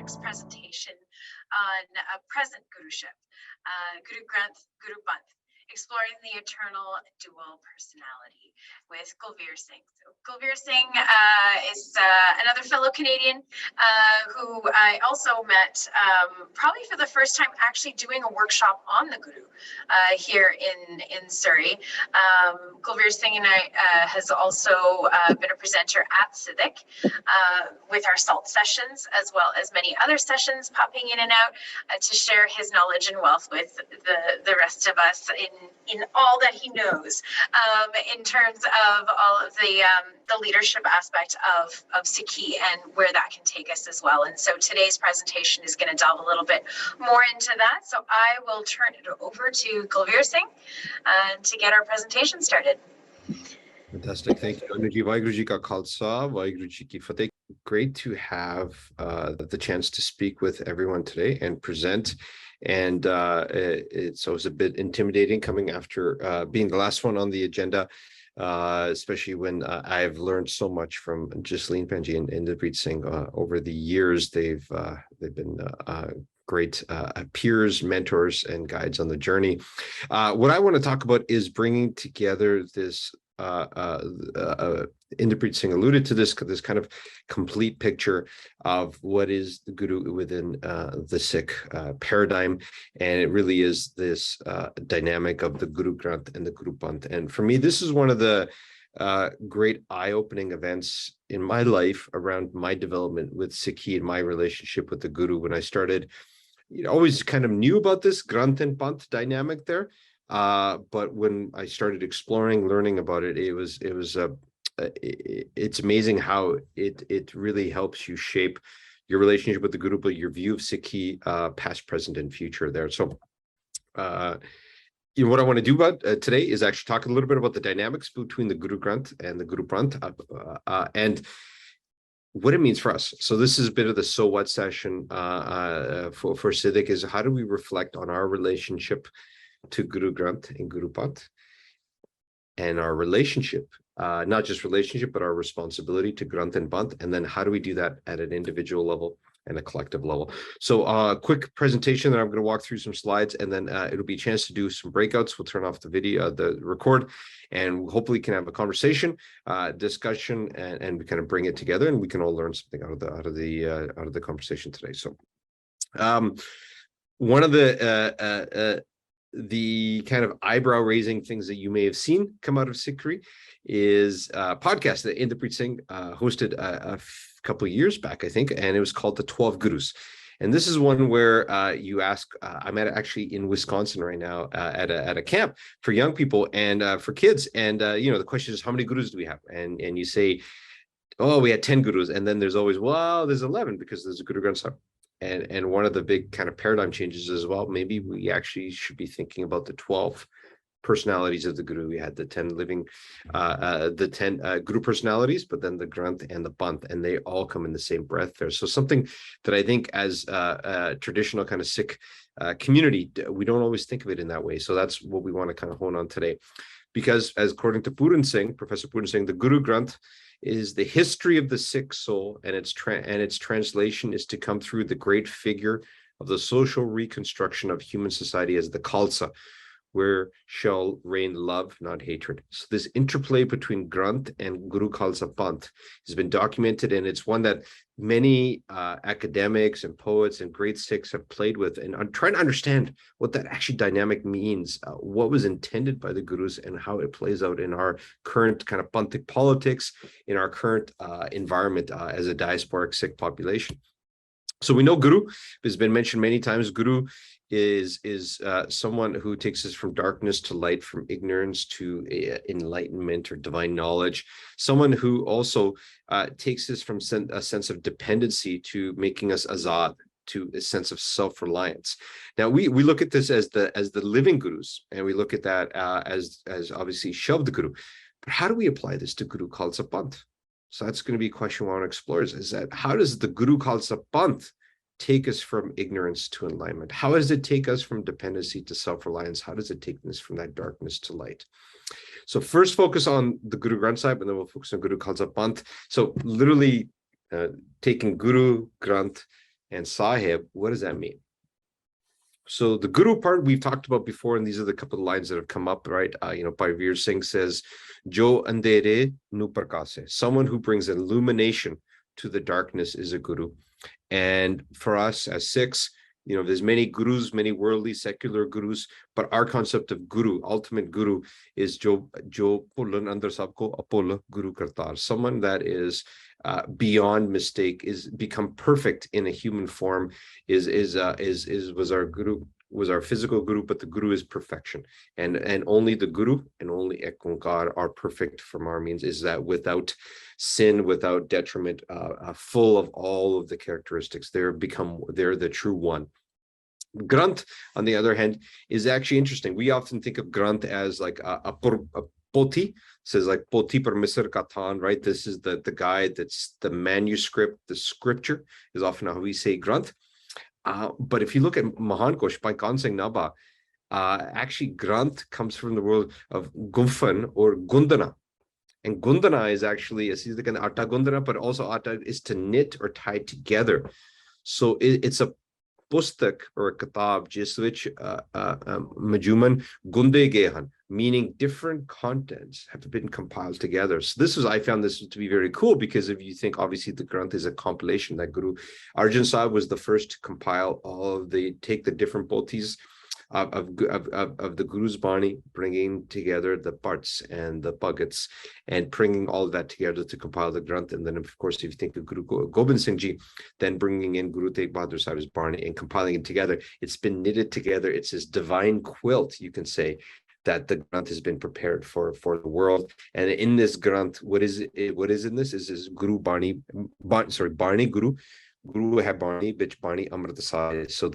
next presentation on a present Guruship, Guru Granth, Guru Panth, exploring the eternal dual personality with Kulvir Singh. So Kulvir Singh is another fellow Canadian who I also met probably for the first time actually doing a workshop on the Guru here in Surrey. Kulvir Singh and I has also been a presenter at Sidak with our SALT sessions, as well as many other sessions popping in and out to share his knowledge and wealth with the rest of us in all that he knows in terms of all of the leadership aspect of Sikhi and where that can take us as well. And so today's presentation is going to delve a little bit more into that. So I will turn it over to Kulvir Singh to get our presentation started. Fantastic. Thank you. Anuji Vaheguru Ji Ka Khalsa, Vaheguru Ji Ki Fatih. Great to have the chance to speak with everyone today and present. And it's always a bit intimidating coming after being the last one on the agenda, especially when I've learned so much from Jasleen Panji and Inderpreet Singh over the years. They've been great peers, mentors, and guides on the journey. What I want to talk about is bringing together this. Inderpreet Singh alluded to this kind of complete picture of what is the Guru within the Sikh paradigm, and it really is this dynamic of the Guru Granth and the Guru Panth. And for me, this is one of the great eye-opening events in my life around my development with Sikhi and my relationship with the Guru. When I started, always kind of knew about this Granth and Panth dynamic there. But when I started exploring, learning about it, it's amazing how it really helps you shape your relationship with the Guru, but your view of Sikhi, past, present, and future there. So, what I want to do about today is actually talk a little bit about the dynamics between the Guru Granth and the Guru Panth, and what it means for us. So this is a bit of the so what session for Sidak, is how do we reflect on our relationship to Guru Granth and Guru Panth, and our relationship, not just relationship, but our responsibility to Granth and Panth, and then how do we do that at an individual level and a collective level. So quick presentation, then I'm going to walk through some slides, and then it'll be a chance to do some breakouts. We'll turn off the video, the record, and hopefully can have a conversation, discussion, and we kind of bring it together, and we can all learn something out of the conversation today. So one of the kind of eyebrow-raising things that you may have seen come out of SikhRI is a podcast that Inderpreet Singh hosted a couple of years back, I think, and it was called The 12 Gurus. And this is one where you ask, I'm actually in Wisconsin right now at a camp for young people and for kids. And, the question is, how many gurus do we have? And you say, oh, we had 10 gurus. And then there's always, well, there's 11 because there's a Guru Granth Sahib. And one of the big kind of paradigm changes as well, maybe we actually should be thinking about the 12 personalities of the Guru. We had the 10 living, the 10 Guru personalities, but then the Granth and the Panth, and they all come in the same breath there. So something that I think as a traditional kind of Sikh community, we don't always think of it in that way. So that's what we want to kind of hone on today. Because as according to Professor Puran Singh, the Guru Granth is the history of the Sikh soul, and its translation is to come through the great figure of the social reconstruction of human society as the Khalsa, where shall reign love, not hatred. So this interplay between Granth and Guru Khalsa Panth has been documented, and it's one that many academics and poets and great Sikhs have played with, and I'm trying to understand what that actually dynamic means, what was intended by the Gurus, and how it plays out in our current kind of Panthic politics, in our current environment as a diasporic Sikh population. So we know Guru has been mentioned many times. Guru is someone who takes us from darkness to light, from ignorance to enlightenment or divine knowledge. Someone who also takes us from a sense of dependency to making us azad, to a sense of self-reliance. Now we look at this as the living gurus, and we look at that as obviously Shabd Guru. But how do we apply this to Guru Khalsa Panth? So that's going to be a question we want to explore, is that how does the Guru Khalsa Panth take us from ignorance to enlightenment? How does it take us from dependency to self-reliance? How does it take us from that darkness to light? So first focus on the Guru Granth Sahib, and then we'll focus on Guru Khalsa Panth. So literally taking Guru Granth And Sahib, what does that mean? So the Guru part we've talked about before, and these are the couple of lines that have come up, right? Kulvir Singh says, "Jo andere nu prakase," someone who brings illumination to the darkness is a guru. And for us as Sikhs, there's many gurus, many worldly secular gurus, but our concept of guru, ultimate guru, is jo pullan andar sabko apol guru kartar, someone that is beyond mistake, is become perfect in a human form, was our guru, was our physical guru, but the guru is perfection, and only the guru and only IkOankar are perfect from our means, is that without sin, without detriment, full of all of the characteristics. They're the true one. Granth, on the other hand, is actually interesting. We often think of Granth as like a poti, says like poti parmisar kathan, right? This is the guide, that's the manuscript, the scripture is often how we say Granth. But if you look at Mahan Kosh by Kansing Naba, actually Granth comes from the word of Gumfan or Gundana. And Gundana is actually, Atta Gundana, but also Atta is to knit or tie together. So it's a pustak or a kitab, jis which majuman gunde gehan, meaning different contents have been compiled together. So I found this to be very cool, because if you think, obviously the Granth is a compilation, that Guru Arjan Sahib was the first to compile take the different pothis of the Guru's Bani, bringing together the parts and the buckets and bringing all of that together to compile the Granth. And then, of course, if you think of Guru Gobind Singh Ji, then bringing in Guru Tegh Bahadur Sahib's Bani and compiling it together, it's been knitted together. It's this divine quilt, you can say, that the Granth has been prepared for the world. And in this Granth, what is in this is this Guru Bani Guru Hai Bani Bich Bani Amrit Sahib. So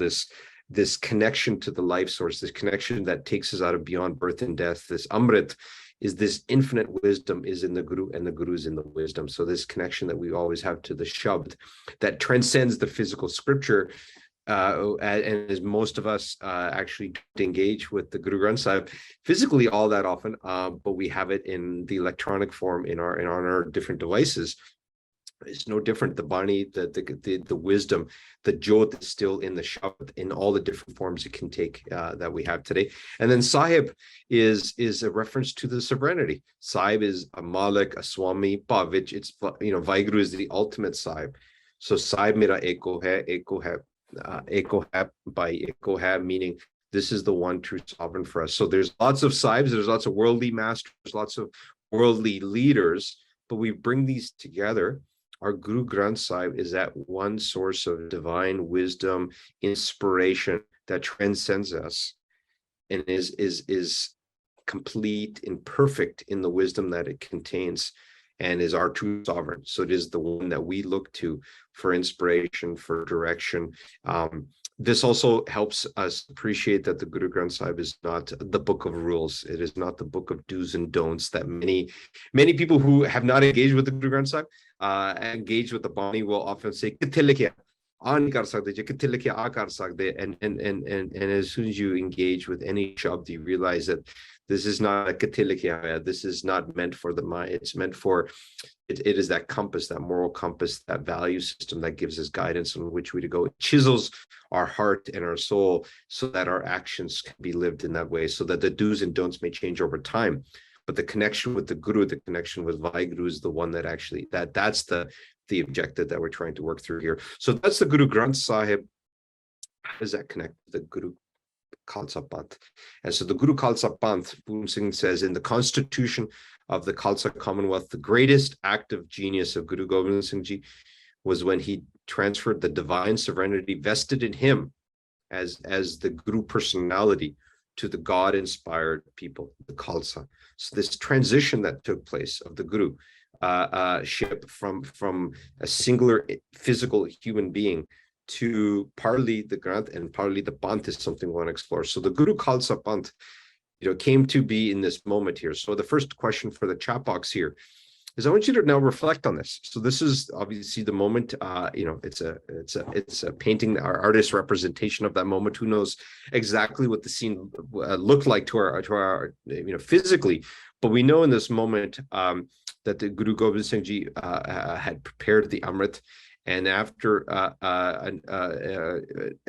this connection to the life source, this connection that takes us out of beyond birth and death, this Amrit is this infinite wisdom is in the Guru, and the Guru is in the wisdom. So this connection that we always have to the Shabd that transcends the physical scripture, and as most of us actually engage with the Guru Granth Sahib physically all that often, but we have it in the electronic form on our different devices. It's no different. The Bani, the wisdom, the Jot is still in the Shabd in all the different forms it can take that we have today. And then Sahib is a reference to the sovereignty. Sahib is a Malik, a Swami, Pavich. It's, Vaheguru is the ultimate Sahib. So Sahib mera eko hai, by eko hai, meaning this is the one true sovereign for us. So there's lots of Sahibs, there's lots of worldly masters, lots of worldly leaders, but we bring these together. Our Guru Granth Sahib is that one source of divine wisdom, inspiration that transcends us, and is complete and perfect in the wisdom that it contains, and is our true sovereign. So it is the one that we look to for inspiration, for direction. This also helps us appreciate that the Guru Granth Sahib is not the book of rules. It is not the book of do's and don'ts that many people who have not engaged with the Guru Granth Sahib, engaged with the Bani, will often say, and as soon as you engage with any shabd, you realize that this is not a this is not meant for the mind. It's meant for it is that compass, that moral compass, that value system that gives us guidance on which way to go. It chisels our heart and our soul so that our actions can be lived in that way, so that the do's and don'ts may change over time. But the connection with the Guru, the connection with Vaheguru, is the one that actually that's the objective that we're trying to work through here. So that's the Guru Granth Sahib. How does that connect to the Guru Khalsa Panth? And so the Guru Khalsa Panth, Guru Singh says, in the constitution of the Khalsa Commonwealth, the greatest act of genius of Guru Gobind Singh Ji was when he transferred the divine sovereignty vested in him as the Guru personality to the God-inspired people, the Khalsa. So this transition that took place of the Guru ship from a singular physical human being to partly the Granth and partly the Panth is something we want to explore. So the Guru Khalsa Panth, came to be in this moment here. So the first question for the chat box here is, I want you to now reflect on this. So this is obviously the moment. It's a painting, our artist representation of that moment. Who knows exactly what the scene looked like to our physically, but we know in this moment that the Guru Gobind Singh Ji had prepared the Amrit, And after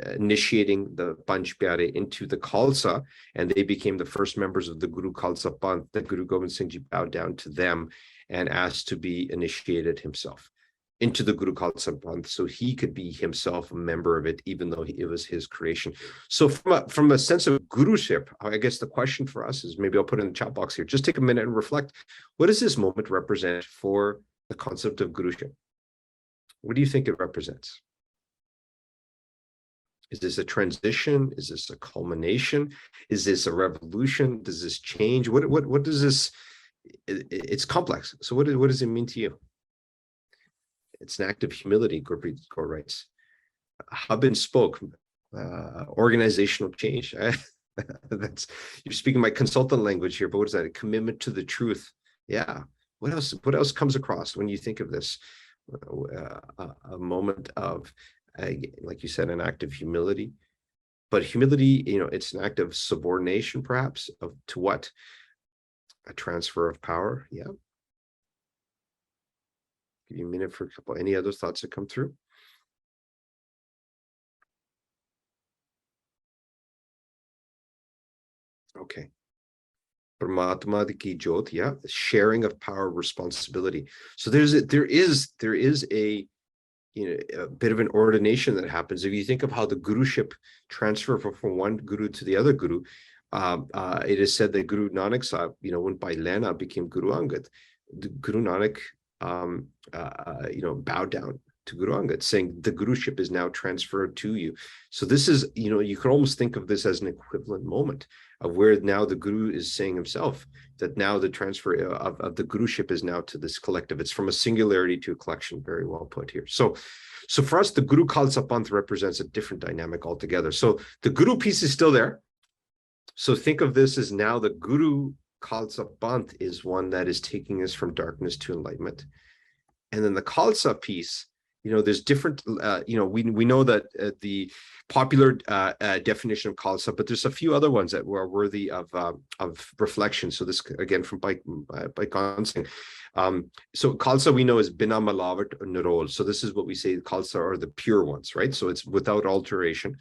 initiating the Panch Pyare into the Khalsa, and they became the first members of the Guru Khalsa Panth, that Guru Gobind Singh Ji bowed down to them and asked to be initiated himself into the Guru Khalsa Panth, so he could be himself a member of it, even though it was his creation. So from a sense of guruship, I guess the question for us is, maybe I'll put it in the chat box here, just take a minute and reflect. What does this moment represent for the concept of guruship? What do you think it represents? Is this a transition? Is this a culmination? Is this a revolution? Does this change? What does this, it's complex. So what does it mean to you? It's an act of humility, Gurpreet Kaur writes. Hub and spoke, organizational change. That's, you're speaking my consultant language here, but what is that? A commitment to the truth. Yeah. What else comes across when you think of this? A moment of, like you said, an act of humility. But humility, it's an act of subordination, perhaps, to what? A transfer of power. Yeah. Give you a minute for a couple. Any other thoughts that come through? Okay. Paramatma ki jyot, yeah, sharing of power, responsibility. So there is a a bit of an ordination that happens. If you think of how the guruship transfer from one guru to the other guru, it is said that Guru Nanak Sahib, went by Lena, became Guru Angad. The Guru Nanak, bowed down to Guru Angad, saying the guruship is now transferred to you. So this is, you could almost think of this as an equivalent moment of where now the guru is saying himself that now the transfer of the guruship is now to this collective. It's from a singularity to a collection. Very well put here. So for us, the Guru Khalsa Panth represents a different dynamic altogether. So the guru piece is still there. So think of this as now the Guru Khalsa Panth is one that is taking us from darkness to enlightenment. And then the Khalsa piece, there's different, we know that the popular definition of Khalsa, but there's a few other ones that were worthy of reflection. So this, again, from IkOankar Singh. So Khalsa we know is Bina Malavat Nirol. So this is what we say Khalsa are the pure ones, right? So it's without alteration.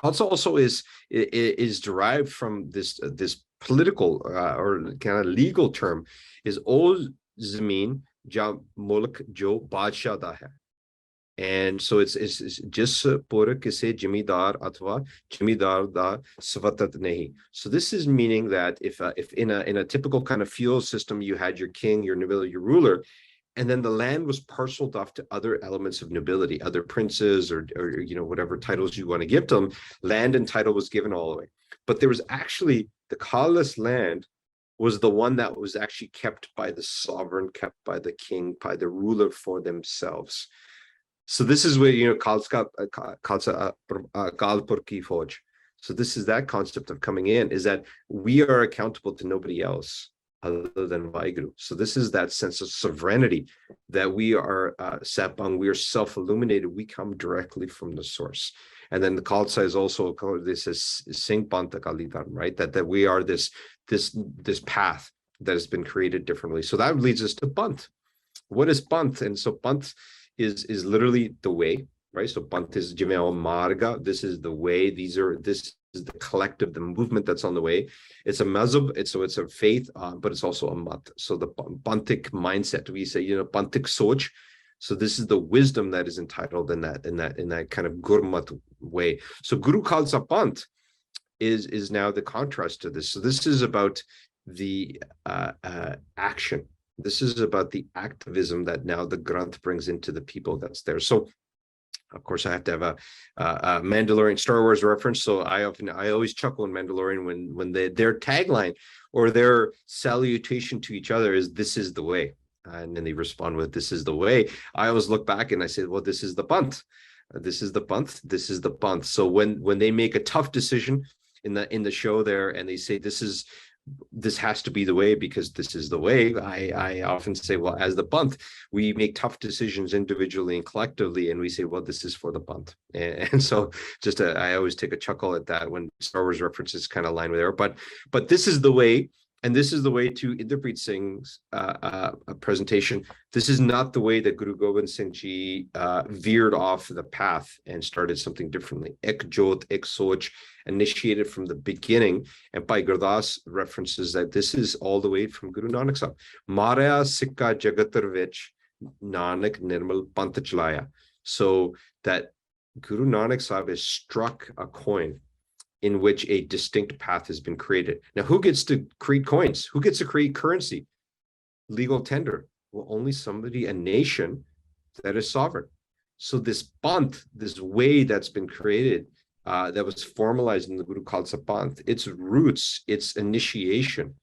Khalsa also is derived from this political or kind of legal term, is O Zameen Ja Mulk Jo Badshah Da Hai. And so it's Jis Pur Kise Jimidar Atwa Jimidar Da Svatat Nahi. So this is meaning that if in a typical kind of feudal system, you had your king, your nobility, your ruler, and then the land was parceled off to other elements of nobility, other princes or whatever titles you want to give to them. Land and title was given all the way. But there was actually the Khalas land was the one that was actually kept by the sovereign, kept by the king, by the ruler for themselves. So this is where, Khalsa Kalpur ki Fauj. So this is that concept of coming in, is that we are accountable to nobody else other than Vaheguru. So this is that sense of sovereignty that we are Sapang, we are self-illuminated, we come directly from the source. And then the Khalsa is also called this as Singh Panta Kalidhan, right? That we are this path that has been created differently. So that leads us to Panth. What is Panth? And so Panth is literally the way, right? So Panth is Jiveo Marga. This is the way. This is the collective, the movement that's on the way. It's a mazhab, it's a faith, but it's also a mat. So the Panthic mindset, we say, Panthic soch. So this is the wisdom that is entitled in that kind of gurmat way. So Guru Khalsa Panth is now the contrast to this. So this is about the action. This is about the activism that now the Granth brings into the people that's there. So, of course, I have to have a Mandalorian Star Wars reference. So I always chuckle in Mandalorian when their tagline or their salutation to each other is "This is the way," and then they respond with "This is the way." I always look back and I say, "Well, this is the Panth. This is the Panth. This is the Panth." So when they make a tough decision in the show there, and they say this has to be the way because this is the way, I often say, well, as the Panth, we make tough decisions individually and collectively, and we say, well, this is for the Panth. And so I always take a chuckle at that when Star Wars references kind of line with there. But this is the way And this is the way to Inderpreet Singh's presentation. This is not the way that Guru Gobind Singh Ji veered off the path and started something differently. Ek Jot, Ek Soch, initiated from the beginning. And Bhai Gurdas references that this is all the way from Guru Nanak Sahib. Marya Sikka Jagatar Vich Nanak Nirmal Panth Chlaya. So that Guru Nanak Sahib has struck a coin in which a distinct path has been created. Now, who gets to create coins? Who gets to create currency? Legal tender. Well, only somebody, a nation that is sovereign. So this panth, this way that's been created, that was formalized in the Guru Khalsa Panth, its roots, its initiation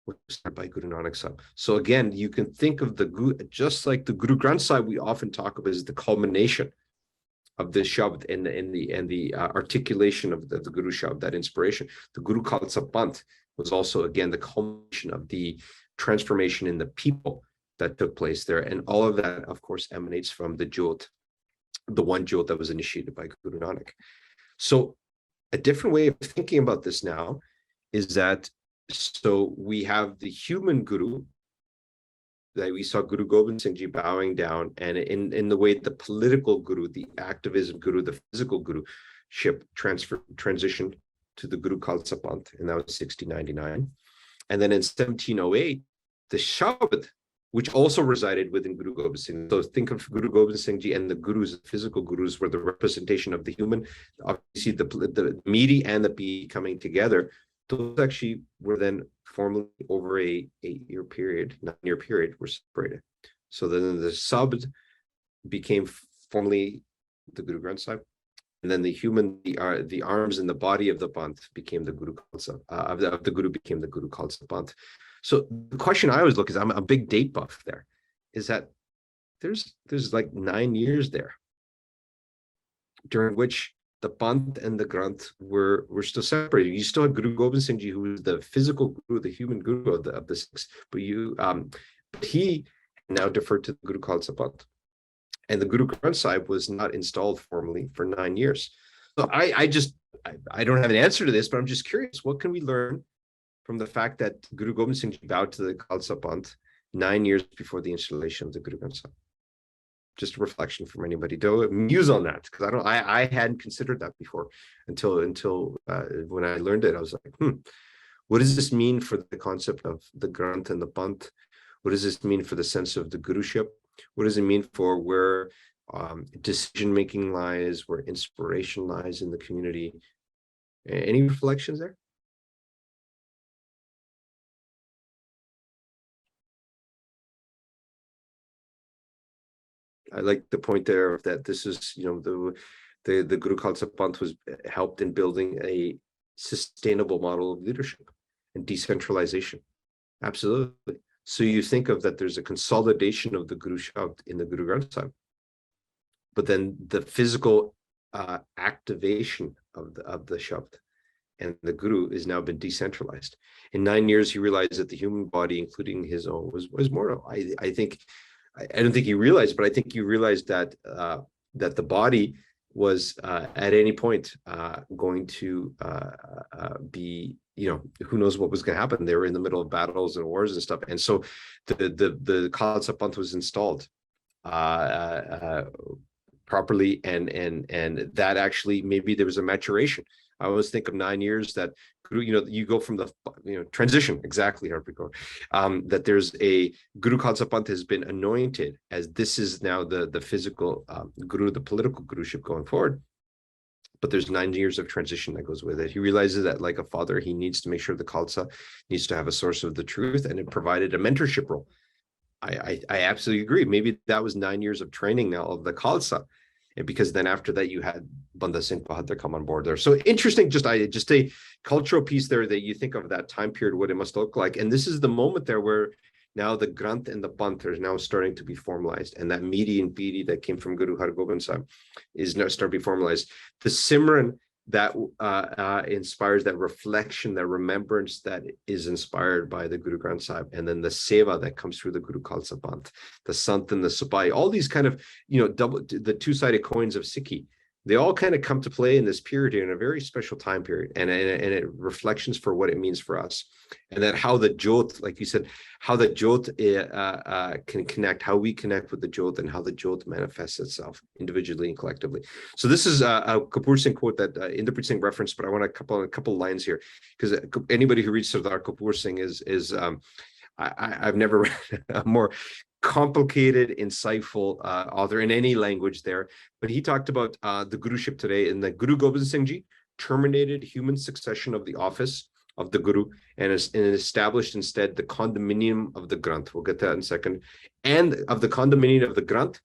was started by Guru Nanak Sahib. So again, you can think of the Guru, just like the Guru Granth Sahib we often talk about as the culmination of the Shabd and the articulation of the Guru Shabd, that inspiration. The Guru Khalsa Panth was also, again, the culmination of the transformation in the people that took place there. And all of that, of course, emanates from the Jot, the one Jot that was initiated by Guru Nanak. So a different way of thinking about this now is that, so we have the human Guru, that we saw Guru Gobind Singh Ji bowing down, and in the way the political Guru, the activism Guru, the physical Guruship transitioned to the Guru Khalsa Panth, and that was 1699. And then in 1708, the Shabd, which also resided within Guru Gobind Singh. So think of Guru Gobind Singh Ji and the Gurus, the physical Gurus, were the representation of the human. Obviously, the meaty and the be coming together. Those actually were then formally over a 8-year period, 9-year period, were separated. So then the Sabd became formally the Guru Granth Sahib, and then the human, the arms and the body of the Panth became the Guru Khalsa, of the Guru became the Guru Khalsa Panth. So the question I always look is, I'm a big date buff there, is that there's like 9 years there during which the Panth and the Granth were still separated. You still had Guru Gobind Singh Ji, who was the physical Guru, the human Guru of the Sikhs, but he now deferred to the Guru Khalsa Panth. And the Guru Granth Sahib was not installed formally for 9 years. So I don't have an answer to this, but I'm just curious, what can we learn from the fact that Guru Gobind Singh Ji bowed to the Khalsa Panth 9 years before the installation of the Guru Granth Sahib? Just a reflection from anybody. Do muse on that, because I hadn't considered that before until when I learned it. I was like, what does this mean for the concept of the Granth and the Panth? What does this mean for the sense of the Guruship? What does it mean for where decision making lies, where inspiration lies in the community? Any reflections there? I like the point there that this is, the Guru Khalsa Panth was helped in building a sustainable model of leadership and decentralization. Absolutely. So you think of that there's a consolidation of the Guru Shabd in the Guru Granth Sahib, but then the physical activation of the Shabd and the Guru has now been decentralized. In 9 years, he realized that the human body, including his own, was mortal. I don't think he realized, but I think you realized that that the body was at any point going to be, who knows what was going to happen. They were in the middle of battles and wars and stuff, and so the Khalsa Panth was installed properly, and that actually maybe there was a maturation. I always think of 9 years that you go from the transition, exactly, that there's a Guru Khalsa Panth has been anointed as this is now the physical Guru, the political Guruship going forward. But there's 9 years of transition that goes with it. He realizes that, like a father, he needs to make sure the Khalsa needs to have a source of the truth, and it provided a mentorship role. I absolutely agree. Maybe that was 9 years of training now of the Khalsa. And because then after that, you had Banda Singh Bahadur come on board there. So interesting, just a cultural piece there that you think of that time period, what it must look like. And this is the moment there where now the Granth and the Panth are now starting to be formalized. And that meaty and beady that came from Guru Har Gobind Sahib is now starting to be formalized. The Simran that inspires that reflection, that remembrance that is inspired by the Guru Granth Sahib, and then the seva that comes through the Guru Khalsa Panth, the Sant and the Supai, all these kind of, the two-sided coins of Sikhi they all kind of come to play in this period in a very special time period, and it reflections for what it means for us, and that how the Jyot, like you said, how the Jyot can connect, how we connect with the Jyot, and how the Jyot manifests itself individually and collectively. So this is a Kulvir Singh quote that Inderpreet Singh referenced, but I want a couple lines here, because anybody who reads Sardar Kulvir Singh is I've never read a more complicated, insightful author in any language there, but he talked about the Guruship today, in the Guru Gobind Singh Ji terminated human succession of the office of the Guru and established instead the condominium of the Granth. We'll get to that in a second, and of the condominium of the Granth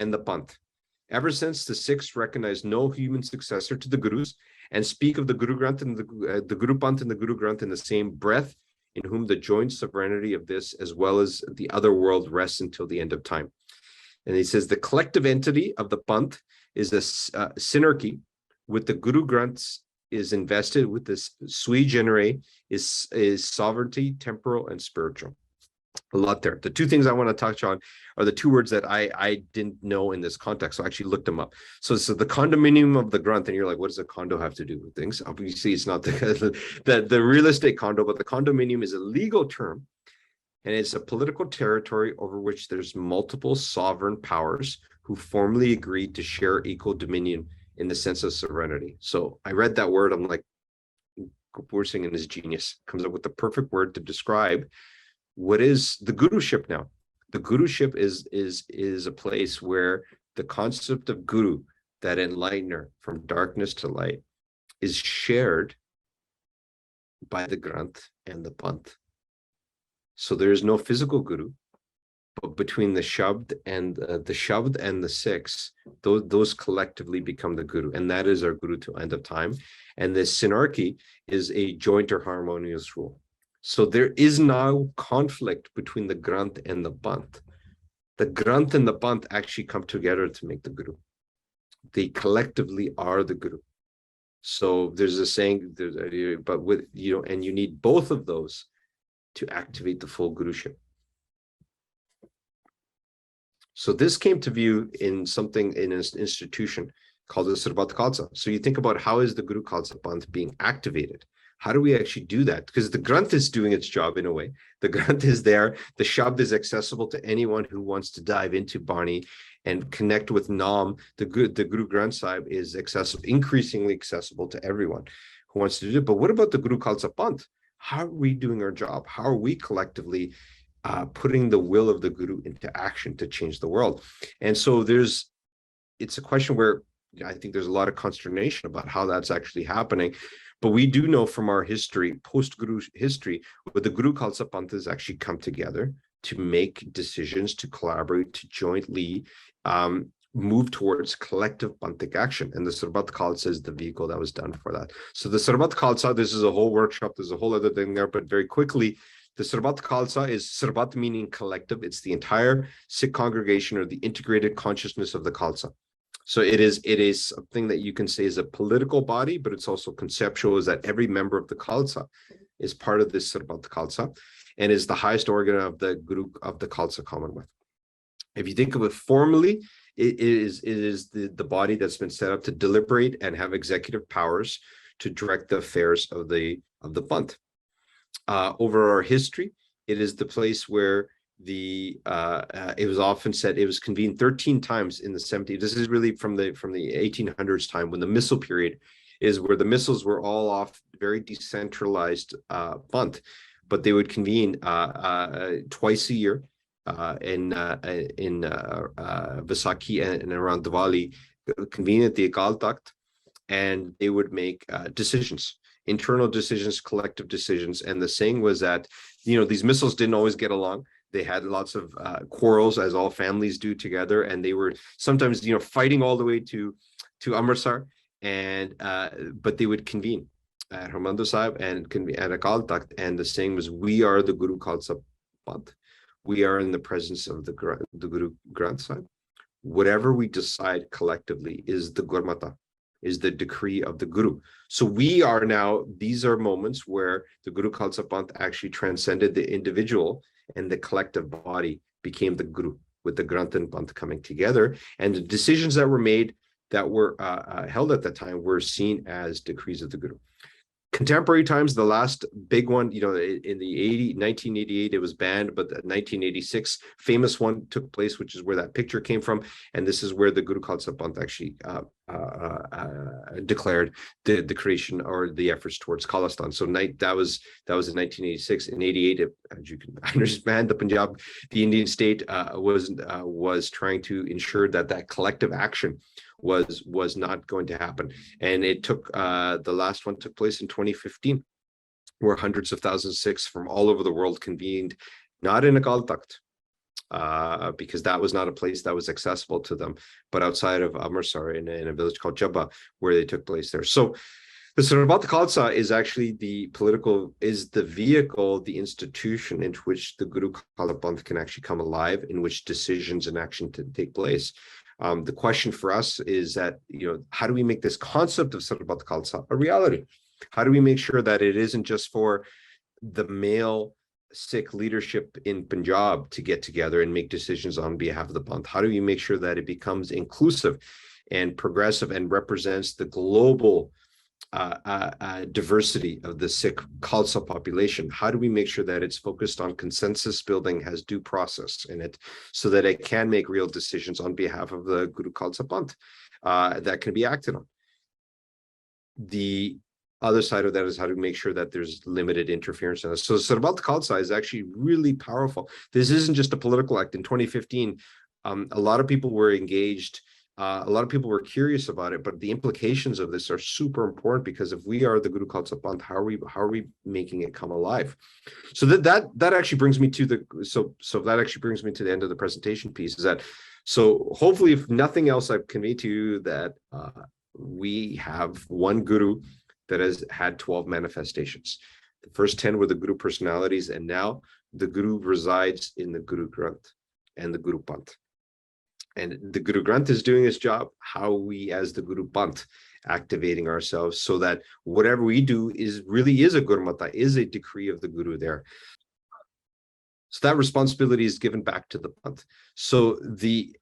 and the Panth. Ever since, the Sikhs recognize no human successor to the Gurus and speak of the Guru Granth and the Guru Panth and the Guru Granth in the same breath, in whom the joint sovereignty of this as well as the other world rests until the end of time. And he says the collective entity of the Panth is a synarchy with the Guru Granths is invested with this sui generis is sovereignty, temporal and spiritual. A lot there. The two things I want to touch on are the two words that I didn't know in this context, so I actually looked them up. So the condominium of the Granth, and you're like, what does a condo have to do with things? Obviously, it's not the real estate condo, but the condominium is a legal term, and it's a political territory over which there's multiple sovereign powers who formally agreed to share equal dominion in the sense of sovereignty. So I read that word, I'm like, Kulvir Singh and his genius comes up with the perfect word to describe what is the Guruship now. The Guruship is a place where the concept of Guru, that enlightener from darkness to light, is shared by the Granth and the Panth. So there is no physical Guru, but between the Shabd and the Sikhs, those collectively become the Guru, and that is our Guru to end of time. And this synarchy is a joint or harmonious rule. So there is now conflict between the Granth and the Panth. The Granth and the Panth actually come together to make the Guru. They collectively are the Guru. So there's a saying, but with, and you need both of those to activate the full Guruship. So this came to view in something in an institution called the Sarbat Khalsa. So you think about, how is the Guru Khalsa Panth being activated? How do we actually do that? Because the Granth is doing its job in a way. The Granth is there. The Shabd is accessible to anyone who wants to dive into Bani and connect with Nam. The Guru Granth Sahib is accessible, increasingly accessible to everyone who wants to do it. But what about the Guru Khalsa Panth? How are we doing our job? How are we collectively putting the will of the Guru into action to change the world? And so it's a question where I think there's a lot of consternation about how that's actually happening. But we do know from our history, post-Guru history, where the Guru Khalsa Panth has actually come together to make decisions, to collaborate, to jointly move towards collective Panthic action. And the Sarbat Khalsa is the vehicle that was done for that. So the Sarbat Khalsa, this is a whole workshop, there's a whole other thing there, but very quickly, the Sarbat Khalsa is Sarbat meaning collective. It's the entire Sikh congregation or the integrated consciousness of the Khalsa. So it is something that you can say is a political body, but it's also conceptual, is that every member of the Khalsa is part of this Sarbat Khalsa and is the highest organ of the Guru of the Khalsa Commonwealth. If you think of it formally, it is the body that's been set up to deliberate and have executive powers to direct the affairs of the Panth. Over our history, it is the place where it was often said it was convened 13 times in the 70s. This is really from the 1800s time, when the missal period is where the missals were all off, very decentralized Panth, but they would convene twice a year in Vaisakhi and around Diwali, convene at the Akal Takht, and they would make decisions, internal decisions, collective decisions. And the saying was that, these missals didn't always get along. They had lots of quarrels, as all families do together, and they were sometimes, fighting all the way to Amritsar, and but they would convene at Harmandir Sahib and convene at Akal Takht, and the saying was, "We are the Guru Khalsa Panth. We are in the presence of the Guru Granth Sahib. Whatever we decide collectively is the Gurmata, is the decree of the Guru." So we are now, these are moments where the Guru Khalsa Panth actually transcended the individual, and the collective body became the Guru, with the Granth and Panth coming together. And the decisions that were made that were held at that time were seen as decrees of the Guru. Contemporary times, the last big one, in the 1988, it was banned, but the 1986 famous one took place, which is where that picture came from. And this is where the Guru Khalsa Panth actually declared the creation or the efforts towards Khalistan. So that was in 1986. In 88, as you can understand, the Punjab, the Indian state, was trying to ensure that collective action was not going to happen. And it took the last one took place in 2015, where hundreds of thousands of Sikhs from all over the world convened, not in Akal Takht, because that was not a place that was accessible to them, but outside of Amritsar in a village called Jabba, where they took place there. So the Sarbat Khalsa is actually the vehicle, the institution into which the Guru Khalsa Panth can actually come alive, in which decisions and action to take place. The question for us is that, how do we make this concept of Sarbat Khalsa a reality? How do we make sure that it isn't just for the male Sikh leadership in Punjab to get together and make decisions on behalf of the Panth? How do we make sure that it becomes inclusive and progressive and represents the global diversity of the Sikh Khalsa population? How do we make sure that it's focused on consensus building, has due process in it, so that it can make real decisions on behalf of the Guru Khalsa Panth that can be acted on? The other side of that is how to make sure that there's limited interference in this. So Sarbat Khalsa is actually really powerful. This isn't just a political act. In 2015, a lot of people were engaged. A lot of people were curious about it, but the implications of this are super important, because if we are the Guru Khalsa Panth, how are we making it come alive? So that actually brings me to the end of the presentation piece. So hopefully, if nothing else, I've conveyed to you that we have one Guru that has had 12 manifestations. The first 10 were the Guru personalities, and now the Guru resides in the Guru Granth and the Guru Panth. And the Guru Granth is doing his job. How we, as the Guru Panth, activating ourselves so that whatever we do really is a Gurmata, is a decree of the Guru there. So that responsibility is given back to the Panth. So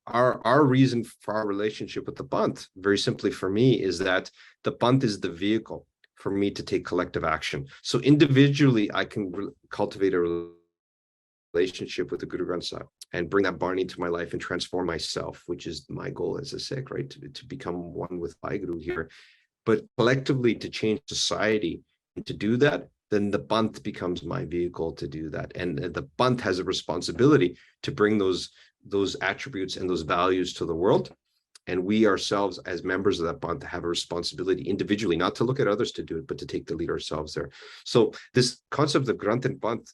our reason for our relationship with the Panth, very simply for me, is that the Panth is the vehicle for me to take collective action. So individually, I can cultivate a relationship with the Guru Granth Sahib and bring that Barney into my life and transform myself, which is my goal as a Sikh, right? To become one with Guru here. But collectively, to change society, and to do that, then the Panth becomes my vehicle to do that. And the Panth has a responsibility to bring those attributes and those values to the world. And we ourselves, as members of that Panth, have a responsibility individually, not to look at others to do it, but to take the lead ourselves there. So this concept of Granth and Panth,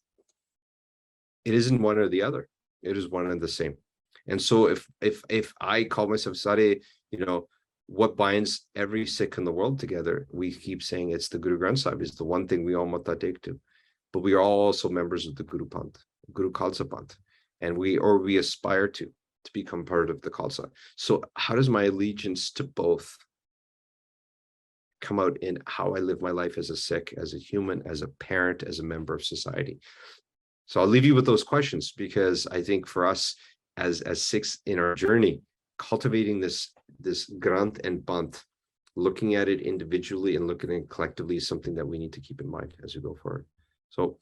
it isn't one or the other. It is one and the same. And so if I call myself Sare, what binds every Sikh in the world together, we keep saying it's the Guru Granth Sahib, is the one thing we all mata take to. But we are all also members of the Guru Panth, Guru Khalsa Panth, and we aspire to become part of the Khalsa. So how does my allegiance to both come out in how I live my life as a Sikh, as a human, as a parent, as a member of society? So I'll leave you with those questions, because I think for us as Sikhs in our journey, cultivating this Granth and Panth, looking at it individually and looking at it collectively, is something that we need to keep in mind as we go forward. So,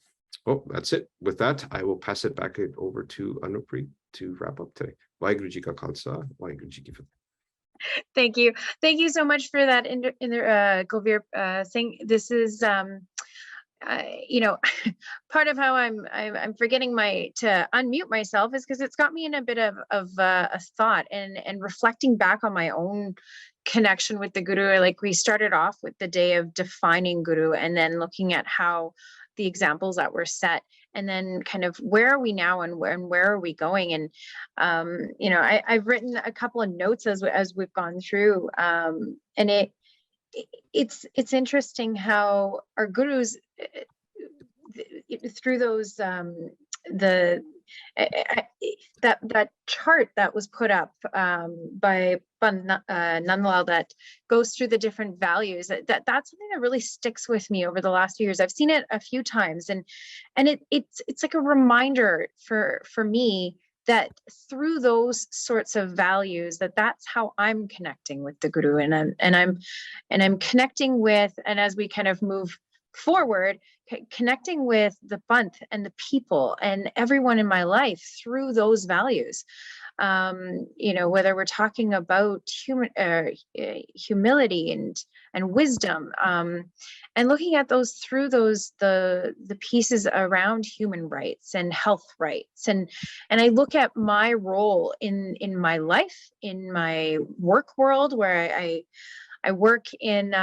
that's it. With that, I will pass it back over to Anupreet to wrap up today. Waheguru Ji Ka Khalsa, Waheguru Ji Ki Fateh. Thank you. Thank you so much for that, Kulvir Singh. This is part of how I'm forgetting to unmute myself is because it's got me in a bit of a thought and reflecting back on my own connection with the Guru. Like, we started off with the day of defining Guru, and then looking at how the examples that were set, and then kind of where are we now and where are we going? And I've written a couple of notes as we've gone through, and it's interesting how our gurus, through those that chart that was put up by Nandlal, that goes through the different values, that's something that really sticks with me over the last few years. I've seen it a few times, and it's like a reminder for me that through those sorts of values, that's how I'm connecting with the Guru, and I'm connecting with, and as we kind of move forward, connecting with the Panth and the people and everyone in my life through those values. Whether we're talking about humility and wisdom, and looking at those through the pieces around human rights and health rights, and I look at my role in my life, in my work world, where I work in.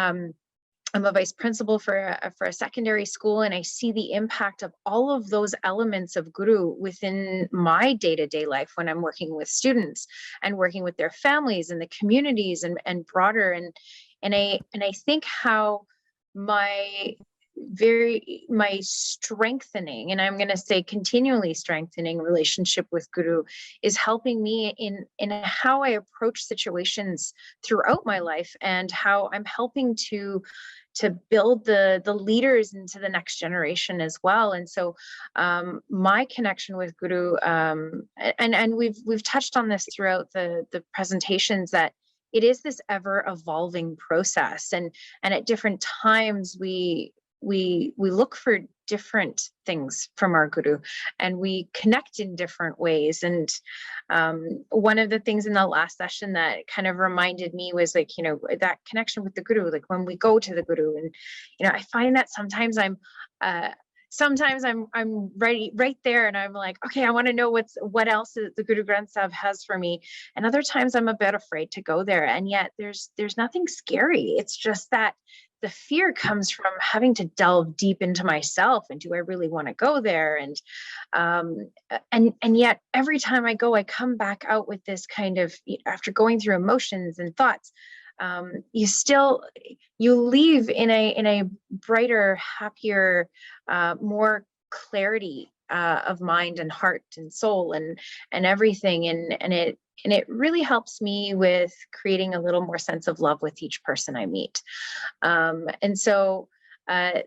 I'm a vice principal for a secondary school, and I see the impact of all of those elements of Guru within my day-to-day life when I'm working with students and working with their families and the communities and broader. And I think how my strengthening, and I'm going to say continually strengthening relationship with Guru is helping me in how I approach situations throughout my life, and how I'm helping to build the leaders into the next generation as well. And so my connection with Guru, and we've touched on this throughout the presentations, that it is this ever evolving process, and at different times we look for different things from our Guru, and we connect in different ways. And one of the things in the last session that kind of reminded me was that connection with the Guru, like when we go to the Guru, and I find that sometimes I'm right there, and I'm like, okay, I want to know what else the Guru Granth Sahib has for me. And other times I'm a bit afraid to go there. And yet there's nothing scary. It's just that the fear comes from having to delve deep into myself, and do I really want to go there? And yet every time I go, I come back out with this kind of, after going through emotions and thoughts, you leave in a brighter, happier, more clarity of mind and heart and soul and everything, and it really helps me with creating a little more sense of love with each person I meet. And so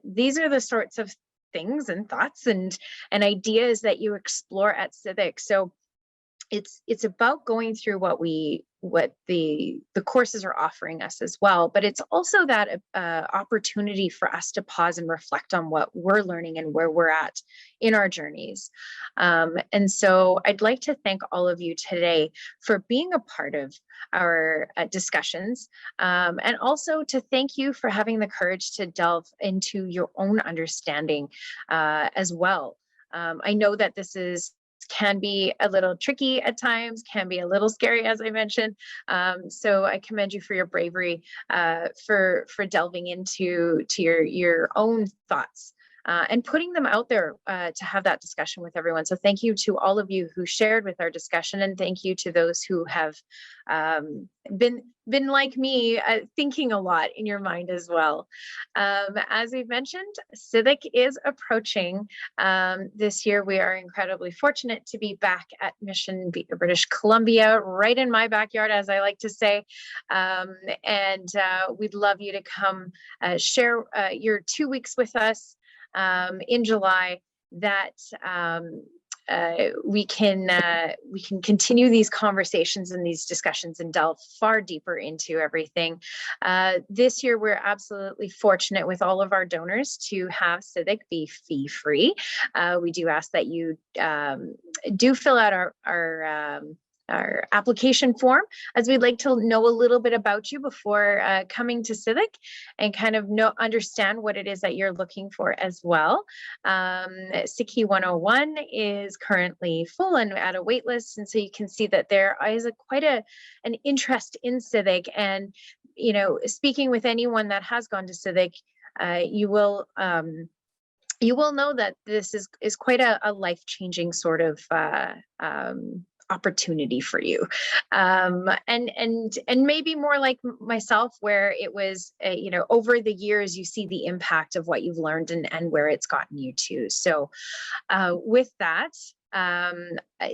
these are the sorts of things and thoughts and ideas that you explore at Sidak. So it's about going through what the courses are offering us as well, but it's also that opportunity for us to pause and reflect on what we're learning and where we're at in our journeys. And so I'd like to thank all of you today for being a part of our discussions, and also to thank you for having the courage to delve into your own understanding as well. I know that this can be a little tricky at times, can be a little scary, as I mentioned. So I commend you for your bravery, for delving into your own thoughts, and putting them out there to have that discussion with everyone. So thank you to all of you who shared with our discussion, and thank you to those who have been like me, thinking a lot in your mind as well. As we've mentioned, Sidak is approaching this year. We are incredibly fortunate to be back at Mission, British Columbia, right in my backyard, as I like to say. And we'd love you to come share your 2 weeks with us in July, that we can continue these conversations and these discussions and delve far deeper into everything. This year, we're absolutely fortunate with all of our donors to have Sidak be fee-free. We do ask that you do fill out our application form, as we'd like to know a little bit about you before coming to Sidak, and kind of understand what it is that you're looking for as well. SikhRI 101 is currently full and at a wait list, and so you can see that there is quite an interest in Sidak. And speaking with anyone that has gone to Sidak, you will know that this is quite a life-changing sort of opportunity for you, and maybe more like myself, where it was over the years you see the impact of what you've learned and where it's gotten you to. So with that,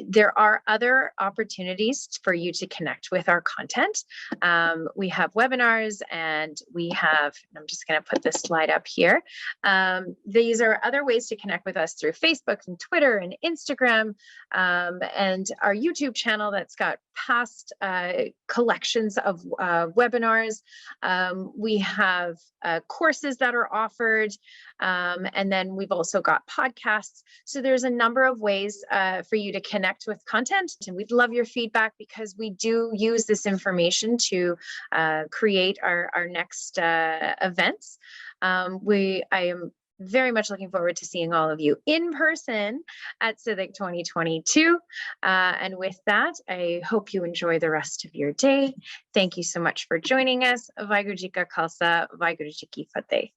There are other opportunities for you to connect with our content. We have webinars, and we have, I'm just going to put this slide up here. These are other ways to connect with us through Facebook and Twitter and Instagram, and our YouTube channel that's got past collections of webinars. We have courses that are offered, and then we've also got podcasts. So there's a number of ways for you to connect with content, and we'd love your feedback, because we do use this information to create our next events. I am very much looking forward to seeing all of you in person at Sidak 2022. And with that, I hope you enjoy the rest of your day. Thank you so much for joining us. Vaheguru Ji Ka Khalsa, Vaheguru Ji Ki Fateh.